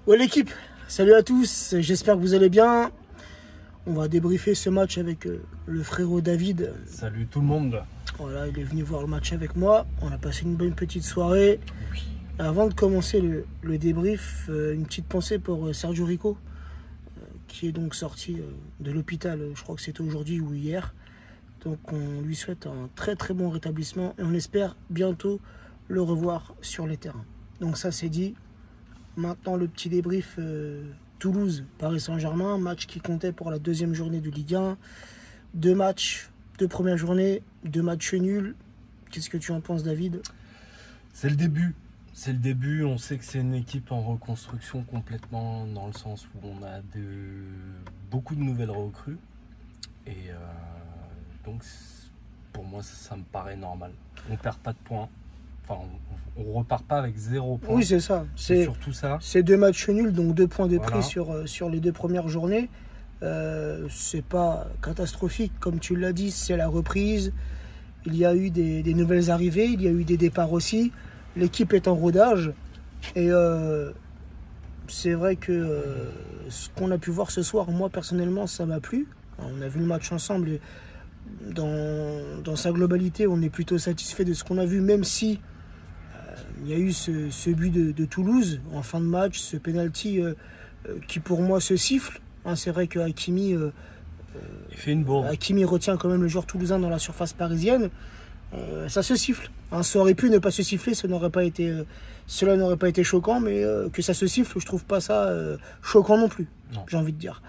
Ouais l'équipe, salut à tous, j'espère que vous allez bien. On va débriefer ce match avec le frérot David. Salut tout le monde. Voilà, il est venu voir le match avec moi. On a passé une bonne petite soirée. Oui. Avant de commencer le débrief, une petite pensée pour Sergio Rico, qui est donc sorti de l'hôpital, je crois que c'était aujourd'hui ou hier. Donc on lui souhaite un très très bon rétablissement et on espère bientôt le revoir sur les terrains. Donc ça c'est dit. Maintenant le petit débrief Toulouse, Paris Saint-Germain, match qui comptait pour la deuxième journée de Ligue 1. Deux matchs, deux premières journées, deux matchs nuls. Qu'est-ce que tu en penses, David? C'est le début. C'est le début. On sait que c'est une équipe en reconstruction complètement, dans le sens où on a beaucoup de nouvelles recrues. Et donc pour moi ça me paraît normal. On perd pas de points. Enfin, on repart pas avec 0 points. Oui, c'est ça. C'est surtout ça. C'est deux matchs nuls, donc 2 points de Voilà. prix sur les deux premières journées. C'est pas catastrophique, comme tu l'as dit, c'est la reprise. Il y a eu des nouvelles arrivées, il y a eu des départs aussi. L'équipe est en rodage. Et c'est vrai que ce qu'on a pu voir ce soir, moi personnellement, ça m'a plu. On a vu le match ensemble et dans sa globalité, on est plutôt satisfait de ce qu'on a vu, même si il y a eu ce but de Toulouse en fin de match, ce penalty qui pour moi se siffle. C'est vrai que Hakimi, Il fait une bourre. Hakimi retient quand même le joueur toulousain dans la surface parisienne. Ça se siffle. Ça aurait pu ne pas se siffler, cela n'aurait pas été choquant, mais que ça se siffle, je trouve pas ça choquant non plus, j'ai envie de dire.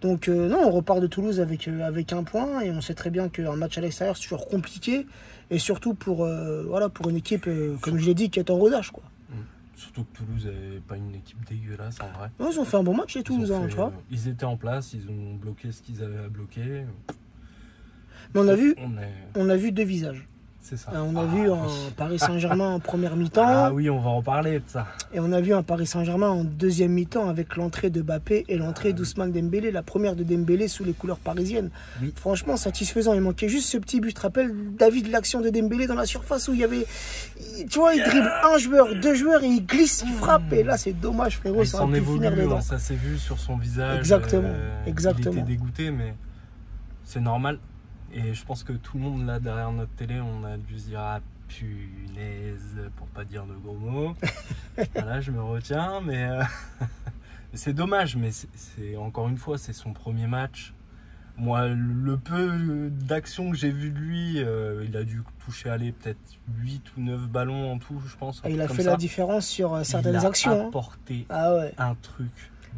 Donc non, on repart de Toulouse avec un point et on sait très bien qu'un match à l'extérieur c'est toujours compliqué et surtout pour une équipe comme je l'ai dit qui est en rodage quoi. Surtout que Toulouse n'est pas une équipe dégueulasse en vrai. Ouais, ils ont fait un bon match les Toulousains, tu vois. Ils étaient en place, ils ont bloqué ce qu'ils avaient à bloquer. Mais on a vu deux visages. C'est ça. On a vu un Paris Saint-Germain en première mi-temps. Ah oui, on va en parler de ça. Et on a vu un Paris Saint-Germain en deuxième mi-temps avec l'entrée de Mbappé et l'entrée d'Ousmane Dembélé, la première de Dembélé sous les couleurs parisiennes. Oui. Franchement, satisfaisant. Il manquait juste ce petit but. Tu te rappelles, David, l'action de Dembélé dans la surface où il y avait... Tu vois, il dribble un joueur, deux joueurs et il glisse, il frappe. Et là, c'est dommage, frérot. Ça aurait pu finir dedans. Ça s'est vu sur son visage. Exactement. Il était dégoûté, mais c'est normal. Et je pense que tout le monde là derrière notre télé, on a dû se dire ah punaise, pour pas dire de gros mots. Voilà, je me retiens, mais c'est dommage. Mais c'est encore une fois, c'est son premier match. Moi, le peu d'action que j'ai vu de lui, il a dû toucher peut-être 8 ou 9 ballons en tout, je pense. Il a fait la différence sur certaines actions. Il a apporté un truc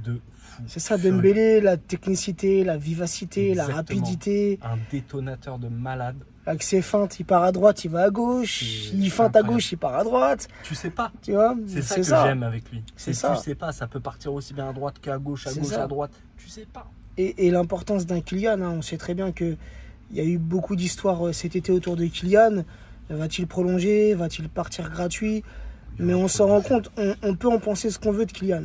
de fou. C'est ça, Dembélé, la technicité, la vivacité, la rapidité. Un détonateur de malade. Avec ses feintes, il part à droite, il va à gauche. Il feinte à gauche, il part à droite. Tu sais pas. Tu vois, c'est ça que j'aime avec lui. C'est ça. Tu sais pas, ça peut partir aussi bien à droite qu'à gauche, à droite. Tu sais pas. Et l'importance d'un Kylian, on sait très bien qu'il y a eu beaucoup d'histoires cet été autour de Kylian. Va-t-il prolonger? Va-t-il partir gratuit? Mais on s'en rend compte, on peut en penser ce qu'on veut de Kylian.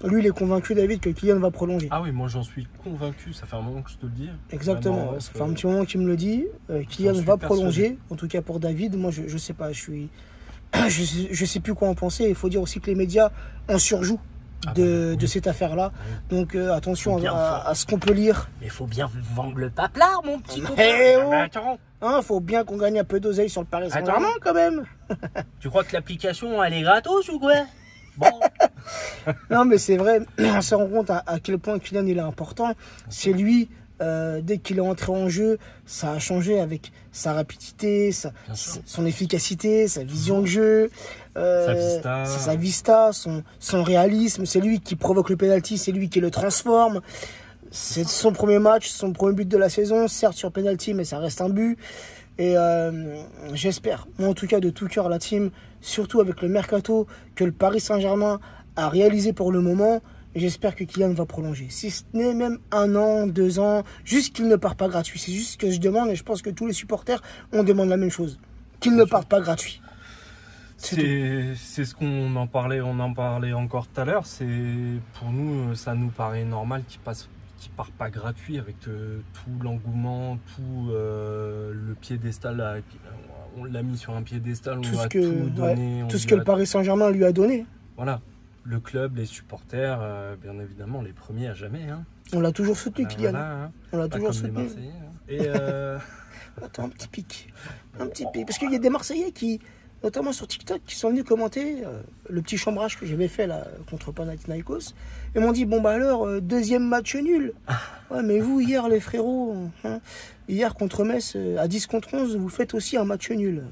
Lui, il est convaincu, David, que Kylian va prolonger. Ah oui, moi j'en suis convaincu, ça fait un moment que je te le dis. Exactement, ça fait un petit moment qu'il me le dit. Kylian va prolonger, en tout cas pour David. Moi, je sais pas, je sais plus quoi en penser. Il faut dire aussi que les médias en surjouent de cette affaire-là. Oui. Donc attention à ce qu'on peut lire. Il faut bien vendre le paplard, mon petit copain. Faut bien qu'on gagne un peu d'oseille sur le Paris Saint-Germain quand même. Tu crois que l'application, elle est gratos ou quoi? Bon. Non mais c'est vrai, on se rend compte à quel point Kylian il est important. C'est lui, dès qu'il est entré en jeu, ça a changé avec sa rapidité, son efficacité, sa vision de jeu, sa vista, son réalisme. C'est lui qui provoque le penalty, c'est lui qui le transforme. C'est son premier match, son premier but de la saison, certes sur penalty, mais ça reste un but. Et j'espère, moi en tout cas de tout cœur la team, surtout avec le mercato que le Paris Saint-Germain a réalisé pour le moment, j'espère que Kylian va prolonger. Si ce n'est même 1 an, 2 ans, juste qu'il ne part pas gratuit. C'est juste ce que je demande et je pense que tous les supporters, on demande la même chose. Qu'il ne parte pas gratuit. C'est ce qu'on en parlait encore tout à l'heure. Pour nous, ça nous paraît normal qu'il part pas gratuit avec tout l'engouement, tout le piédestal. On l'a mis sur un piédestal, on va tout donner. Tout ce que le Paris Saint-Germain lui a donné. Voilà. le club, les supporters, bien évidemment, les premiers à jamais. Hein. On l'a toujours soutenu, Kylian. Voilà, hein. On l'a Pas toujours comme les soutenu. Marseillais. Hein. Et Attends, un petit pic. Un petit pic. Parce qu'il y a des Marseillais qui, notamment sur TikTok, qui sont venus commenter le petit chambrage que j'avais fait là, contre Panathinaikos. Et m'ont dit, bon bah alors, deuxième match nul. Ouais, mais vous, hier, les frérots, hein, hier contre Metz, à 10 contre 11, vous faites aussi un match nul.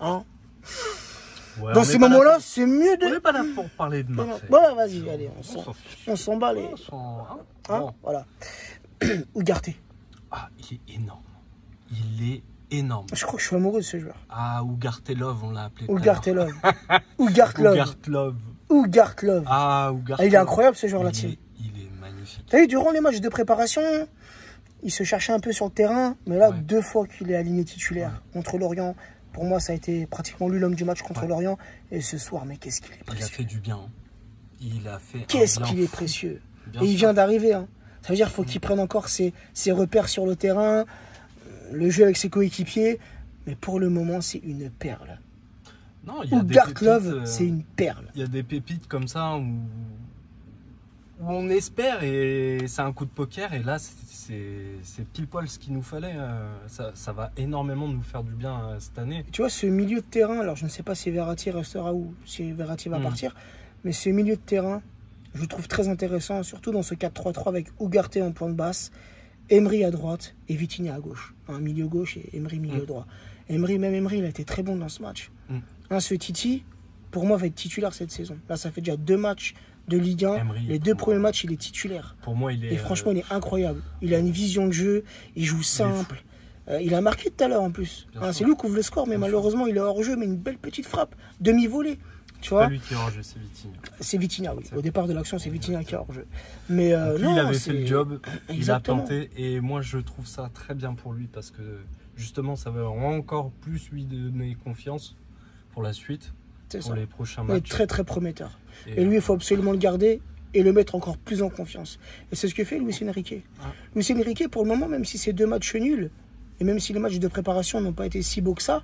Hein, ouais, dans ces moments-là, c'est mieux de... On n'est pas là pour parler de Marseille. Ouais, vas-y, allez, on s'en bat les... Hein Hein, voilà. Ougarté. Ah, il est énorme. Il est énorme. Je crois que je suis amoureux de ce joueur. Ah, Ougartelov, on l'a appelé. Ougartelov. Ougartelov. Ougartelov. Ougartelov. Ah, Ougartelov. Ah, il est incroyable ce joueur-là. Il est magnifique. T'as vu, durant les matchs de préparation, il se cherchait un peu sur le terrain, mais là, 2 fois qu'il est aligné titulaire contre Lorient. Pour moi, ça a été pratiquement lui l'homme du match contre Lorient. Et ce soir, mais qu'est-ce qu'il est précieux. Il a fait du bien. Il a fait. Qu'est-ce qu'il est précieux. Bien et il sûr. vient d'arriver. Hein. Ça veut dire qu'il faut qu'il prenne encore ses repères sur le terrain, le jeu avec ses coéquipiers. Mais pour le moment, c'est une perle. Non, il y a des Ougartelov, pépites, c'est une perle. Il y a des pépites comme ça où on espère et c'est un coup de poker. Et là, c'est pile poil ce qu'il nous fallait. Ça va énormément nous faire du bien cette année. Tu vois, ce milieu de terrain, alors je ne sais pas si Verratti restera ou si Verratti va partir, mais ce milieu de terrain, je le trouve très intéressant, surtout dans ce 4-3-3 avec Ougarté en pointe basse, Emery à droite et Vitinha à gauche. Un milieu gauche et Emery milieu droit. Emery, il a été très bon dans ce match. Ce Titi, pour moi, va être titulaire cette saison. Là, ça fait déjà 2 matchs de Ligue 1. Emery, les 2 premiers matchs, il est titulaire. Pour moi, il est. Et franchement, il est incroyable. Il a une vision de jeu, il joue simple. Il a marqué tout à l'heure en plus. C'est lui qui ouvre le score, mais malheureusement, il est hors jeu, mais une belle petite frappe, demi-volée. Tu vois, pas lui qui est hors jeu, c'est Vitinha. C'est Vitinha, oui. Au départ de l'action, c'est Vitinha qui est hors jeu. Mais lui, non, il avait fait le job, Exactement. il a tenté, et moi je trouve ça très bien pour lui parce que justement, ça va encore plus lui donner confiance pour la suite, pour les prochains Il est matchs. très très prometteur. Et lui, il faut absolument le garder et le mettre encore plus en confiance. Et c'est ce que fait Luis Enrique. Luis Enrique, pour le moment, même si c'est 2 matchs nuls, et même si les matchs de préparation n'ont pas été si beaux que ça,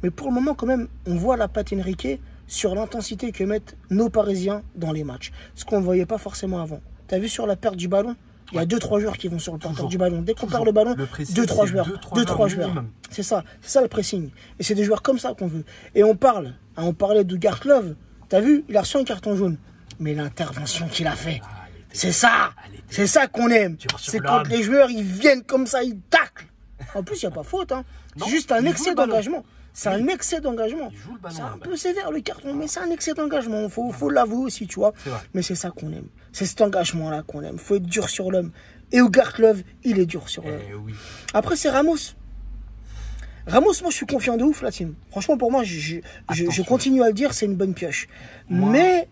mais pour le moment, quand même, on voit la patte Enrique sur l'intensité que mettent nos Parisiens dans les matchs. Ce qu'on ne voyait pas forcément avant. Tu as vu sur la perte du ballon, il y a 2-3 joueurs qui vont sur le porteur du ballon. Dès qu'on perd le ballon, 2-3 joueurs. 2-3 joueurs. C'est ça le pressing. Et c'est des joueurs comme ça qu'on veut. Et on parlait d'Ougartelov. Tu as vu, il a reçu un carton jaune. Mais l'intervention qu'il a fait, c'est ça. C'est ça qu'on aime. C'est quand les joueurs, ils viennent comme ça, ils taclent. En plus, il n'y a pas faute. Hein. C'est juste un excès d'engagement. C'est un excès d'engagement. C'est un peu sévère le carton, mais c'est un excès d'engagement. Faut l'avouer aussi, tu vois. Mais c'est ça qu'on aime. C'est cet engagement-là qu'on aime. Faut être dur sur l'homme. Et Ougartelov, il est dur sur l'homme. Après, c'est Ramos. Ramos, moi, je suis confiant de ouf, la team. Franchement, pour moi, je continue à le dire, c'est une bonne pioche. Mais,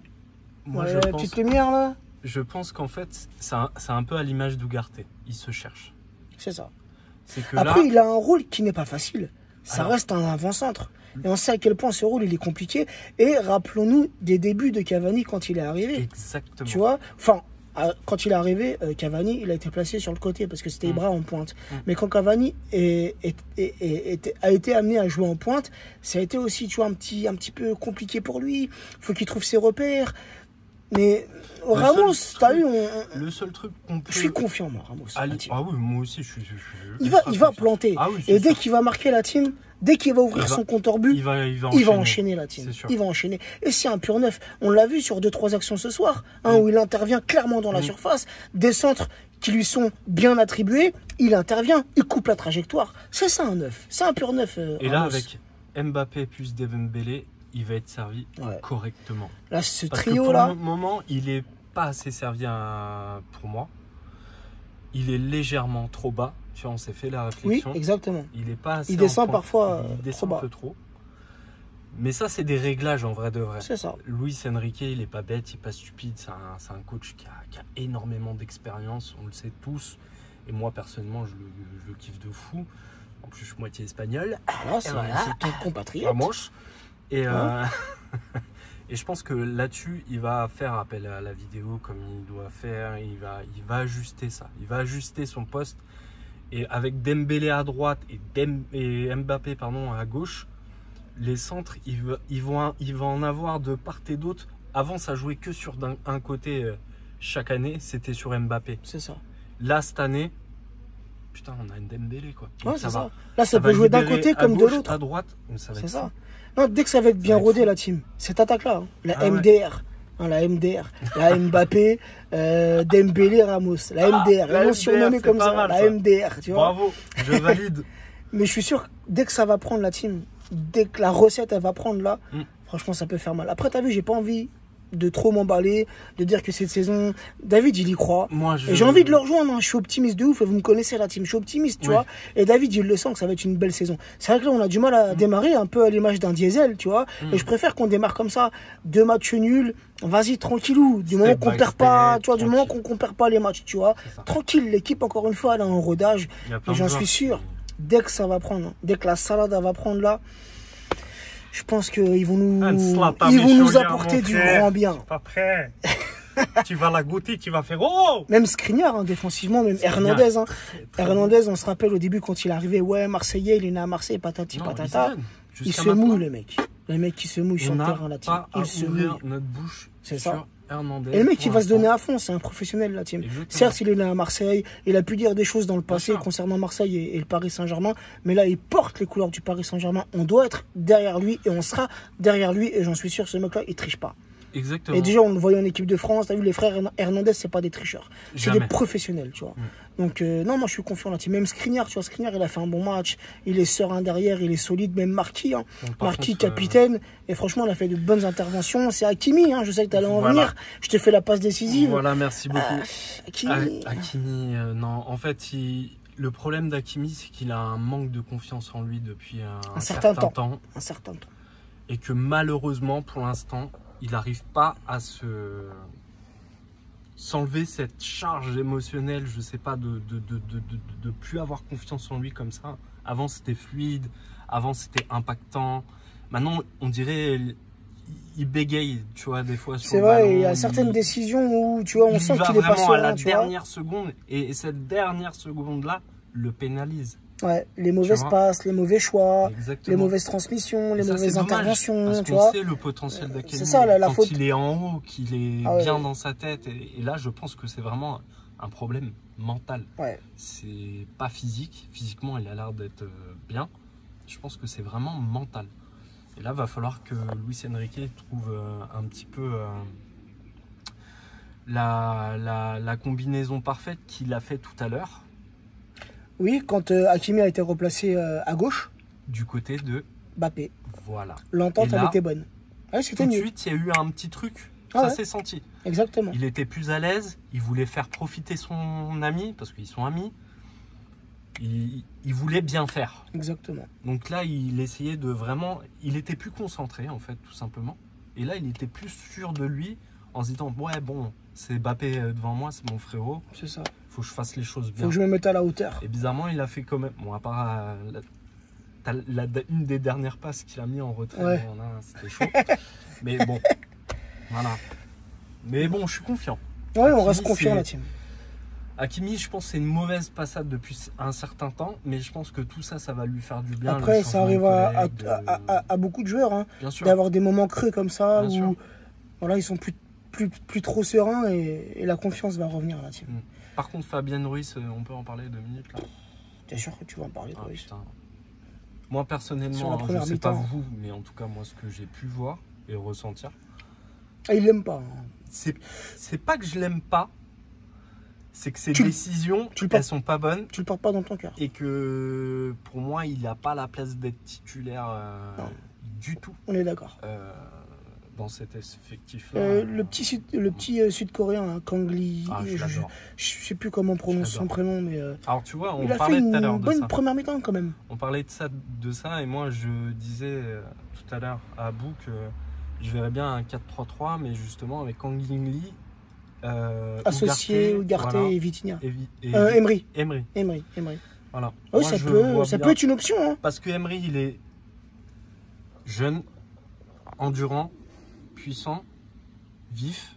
je pense, petite lumière, là. Je pense qu'en fait, c'est un peu à l'image d'Ougarté. Il se cherche. C'est ça. Après, il a un rôle qui n'est pas facile. Ça reste un avant-centre. Et on sait à quel point ce rôle, il est compliqué. Et rappelons-nous des débuts de Cavani quand il est arrivé. Exactement. Tu vois, enfin, quand il est arrivé, Cavani, il a été placé sur le côté parce que c'était Ibra en pointe. Mais quand Cavani a été amené à jouer en pointe, ça a été aussi, tu vois, un petit peu compliqué pour lui. Il faut qu'il trouve ses repères. Mais Ramos, t'as vu, le seul truc qu'on peut... Je suis confiant, moi, Ramos. Ah oui, moi aussi, je suis il va planter. Ah oui, et dès qu'il va marquer la team, dès qu'il va ouvrir son compteur but, il va enchaîner la team. Il va enchaîner. Et c'est un pur neuf. On l'a vu sur 2-3 actions ce soir, où il intervient clairement dans la surface. Des centres qui lui sont bien attribués, il intervient, il coupe la trajectoire. C'est ça un neuf. C'est un pur neuf. Et là, avec Mbappé plus Dembélé, il va être servi correctement. Là, ce Parce trio que pour là. le moment, il n'est pas assez servi pour moi. Il est légèrement trop bas. Tu vois, on s'est fait la réflexion. Oui, exactement. Il est pas assez. Il descend parfois. Il descend un peu trop. Mais ça, c'est des réglages en vrai de vrai. C'est ça. Luis Enrique, il est pas bête, il est pas stupide. C'est un coach qui a énormément d'expérience. On le sait tous. Et moi, personnellement, je le kiffe de fou. En plus, je suis moitié espagnol. C'est ton compatriote. Manche. Et je pense que là-dessus, il va faire appel à la vidéo comme il doit faire. Il va ajuster ça. Il va ajuster son poste. Et avec Dembélé à droite et Mbappé à gauche, les centres, il va en avoir de part et d'autre Avant, ça jouait que sur un côté chaque année, c'était sur Mbappé. C'est ça. Là, cette année, putain, on a un Dembélé, quoi. Donc Ouais, c'est ça. va, Là, ça peut va jouer d'un libérer côté à comme de gauche, l'autre. à droite. Mais ça va C'est être ça. fou. Non, dès que ça va être bien va être rodé, fou. la team, cette attaque-là, hein, la Ah ouais. MDR, hein, la MDR, la Mbappé, Dembélé, Ramos, la MDR, la ils l'ont MDR, surnommé c'est comme pas ça, mal, la ça. MDR, tu vois. Bravo, je valide. Mais je suis sûr, dès que ça va prendre la team, dès que la recette, elle va prendre là, Mm. franchement, ça peut faire mal. Après, t'as vu, j'ai pas envie de trop m'emballer, de dire que cette saison, David, il y croit. Moi, Et j'ai envie de le rejoindre, hein. Je suis optimiste de ouf, et vous me connaissez la team, je suis optimiste, tu Oui. vois. Et David, il le sent que ça va être une belle saison. C'est vrai que là, on a du mal à démarrer, un peu à l'image d'un diesel, tu vois. Et je préfère qu'on démarre comme ça, 2 matchs nuls, vas-y, tranquillou, du moment qu'on by perd pas, step, tu vois, du moment tranquille. qu'on perd pas les matchs, tu vois. C'est ça. Tranquille, l'équipe, encore une fois, elle est en rodage, Il y a plein et de j'en joueurs suis sûr, qui- dès que ça va prendre, dès que la salade, elle va prendre là, je pense qu'ils vont Un nous, Zlatan ils vont nous Michelier, apporter mon du frère. grand bien. Pas prêt. Tu vas la goûter, tu vas faire oh. Même Skriniar, hein, défensivement, même Hernandez. Hein. Hernandez, on se rappelle au début quand il est arrivé, ouais, Marseillais, il est né à Marseille, patati Non, patata. il Il se se donne. mouille, le mec. Le mec qui se mouille sur On le n'a terrain, la team. pas à Il se mouille. ouvrir notre bouche C'est sur ça. Hernandez. Et le mec, pour il va se donner l'instant. à fond, c'est un professionnel, la team. Exactement. Certes, il est né à Marseille, il a pu dire des choses dans le passé sûr. concernant Marseille et le Paris Saint-Germain, mais là, il porte les couleurs du Paris Saint-Germain. On doit être derrière lui et on sera derrière lui, et j'en suis sûr, ce mec-là, il triche pas. Exactement. Et déjà, on le voyait en équipe de France, t'as vu, les frères Hernandez, c'est pas des tricheurs. C'est Jamais. des professionnels, tu vois. Donc, non, moi, je suis confiant là-dessus. Même Skriniar, tu vois, Skriniar, il a fait un bon match. Il est serein derrière, il est solide. Même Marquis, hein. Donc, par Marquis, contre, capitaine. Et franchement, il a fait de bonnes interventions. C'est Hakimi, hein. Je sais que t'allais en Voilà. venir. Je te fais la passe décisive. Voilà, merci beaucoup. Hakimi. Hakimi, non. En fait, le problème d'Hakimi, c'est qu'il a un manque de confiance en lui depuis un certain temps. Un certain temps. Et que malheureusement, pour l'instant, il n'arrive pas à s'enlever cette charge émotionnelle, je sais pas, de plus avoir confiance en lui comme ça. Avant, c'était fluide. Avant, c'était impactant. Maintenant, on dirait il bégaye, tu vois, des fois sur C'est le vrai, ballon. il y a certaines décisions où, tu vois, on il sent va qu'il est pas vraiment à la serein, tu vois. dernière seconde. Et cette dernière seconde-là le pénalise. Ouais, les mauvaises vois. passes, les mauvais choix, Exactement. les mauvaises transmissions, les Et ça, mauvaises c'est dommage, interventions, parce tu qu'on vois. sait le potentiel d'Hakimi. c'est ça, la quand faute. il est en haut, qu'il est Ah ouais. bien dans sa tête. Et là, je pense que c'est vraiment un problème mental. Ouais. C'est pas physique. Physiquement, il a l'air d'être bien. Je pense que c'est vraiment mental. Et là, va falloir que Luis Enrique trouve un petit peu la combinaison parfaite qu'il a fait tout à l'heure Oui, quand Hakimi a été replacé à gauche, du côté de Mbappé. voilà. L'entente Et là, avait été bonne. Ouais, Tout c'était de mieux. suite, il y a eu un petit truc. Ah Ça ouais. s'est senti. Exactement. Il était plus à l'aise. Il voulait faire profiter son ami parce qu'ils sont amis. Il voulait bien faire. Exactement. Donc là, il essayait de vraiment... Il était plus concentré, en fait, tout simplement. Et là, il était plus sûr de lui en se disant, ouais, bon, c'est Mbappé devant moi, c'est mon frérot. C'est ça. Faut que je fasse les choses Faut bien. que je me mette à la hauteur. Et bizarrement, il a fait quand même... Bon, à part une des dernières passes qu'il a mis en retrait, Ouais. bon, là, c'était chaud. Mais bon, voilà. Mais bon, je suis confiant. Ouais, on Hakimi, reste confiant, c'est- la team. Hakimi, je pense que c'est une mauvaise passade depuis un certain temps, mais je pense que tout ça, ça va lui faire du bien. Après, le ça changement arrive de à, collègue, à beaucoup de joueurs, hein, Bien sûr. d'avoir des moments creux comme ça, Bien où sûr. voilà, ils sont plus trop sereins et la confiance va revenir à la team. Par contre, Fabien Ruiz, on peut en parler 2 minutes là. T'es sûr que tu vas en parler, Ah, toi, putain. Moi Sur personnellement, la je première sais pas mi-temps. vous, mais en tout cas moi ce que j'ai pu voir et ressentir, Ah, il l'aime pas. Hein. c'est pas que je l'aime pas, c'est que ses Tu le- décisions, tu le elles portes- sont pas bonnes Tu le portes pas dans ton cœur. et que pour moi il n'a pas la place d'être titulaire Non. du tout On est d'accord. dans cet effectif-là. Le petit sud-coréen, hein, Kang Lee, Ah, je l'adore. je sais plus comment on prononce son l'adore. prénom, mais Alors tu vois, on il a fait parlait tout à l'heure une de bonne ça. première mi-temps quand même. On parlait de ça et moi je disais tout à l'heure à Abou que je verrais bien un 4-3-3 mais justement avec Kang Lee, Associé, Ugarte voilà, et Vitinha. et Emery. Emery. Voilà. Oui, Moi, ça je peut, vois ça bien. peut être une option. Hein. Parce que Emery il est jeune, endurant, puissant, vif.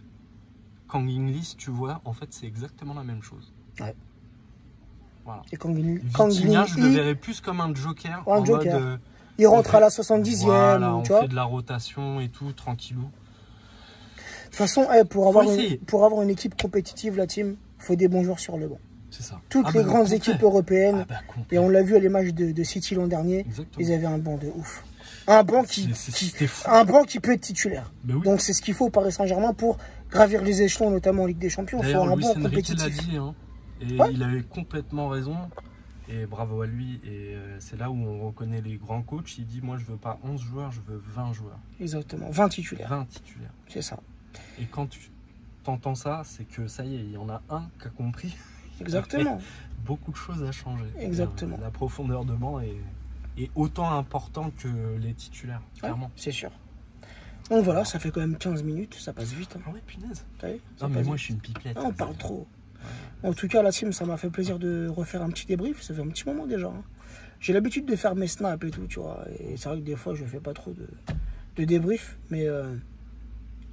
Kang Lee, si tu vois, en fait c'est exactement la même chose. Ouais. Voilà. Et Kang Vitinha, je le Lee, verrais plus comme un joker. Ouais, un en joker. mode, il rentre on fait- à la 70e, voilà, on tu vois. fait de la rotation et tout, tranquillou. toute façon, pour essayer. pour avoir une équipe compétitive, la team, il faut des bons joueurs sur le banc. C'est ça. Toutes les grandes équipes européennes, complet. et on l'a vu à l'image de City l'an dernier, Exactement. ils avaient un banc de ouf. Un banc un banc qui peut être titulaire. Oui. Donc c'est ce qu'il faut au Paris Saint-Germain pour gravir les échelons, notamment en Ligue des Champions. Il faut un Luis banc Enrique compétitif. l'a dit, hein, et Ouais. il avait complètement raison. Et bravo à lui. Et c'est là où on reconnaît les grands coachs. Il dit, moi, je veux pas 11 joueurs, je veux 20 joueurs. Exactement, 20 titulaires. 20 titulaires. C'est ça. Et quand tu t'entends ça, c'est que ça y est, il y en a un qui a compris. Exactement. Beaucoup de choses à changer. Exactement. La profondeur de banc est autant importante que les titulaires, clairement. Ouais, c'est sûr. Donc voilà, ça fait quand même 15 minutes, ça passe vite. Hein. Ah ouais, punaise. Ça Non, mais moi, je suis une pipelette. Ah, on parle trop. Ouais. En tout cas, la team, ça m'a fait plaisir de refaire un petit débrief. Ça fait un petit moment déjà. Hein. J'ai l'habitude de faire mes snaps et tout, tu vois. Et c'est vrai que des fois, je fais pas trop de débrief. Mais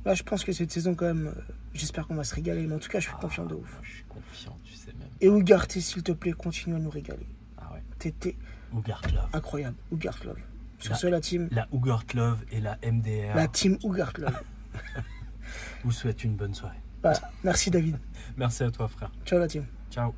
là, je pense que cette saison, quand même, j'espère qu'on va se régaler. Mais en tout cas, je suis confiant de ouf. Je suis confiant, tu sais même. Et Ugarte, s'il te plaît, continue à nous régaler. Ah ouais. T'étais Ugarte Love. incroyable. Ugarte Love. Sur ce, la team. La Ugarte Love et la MDR. La team Ugarte Love. vous souhaite une bonne soirée. Voilà. Merci, David. Merci à toi, frère. Ciao, la team. Ciao.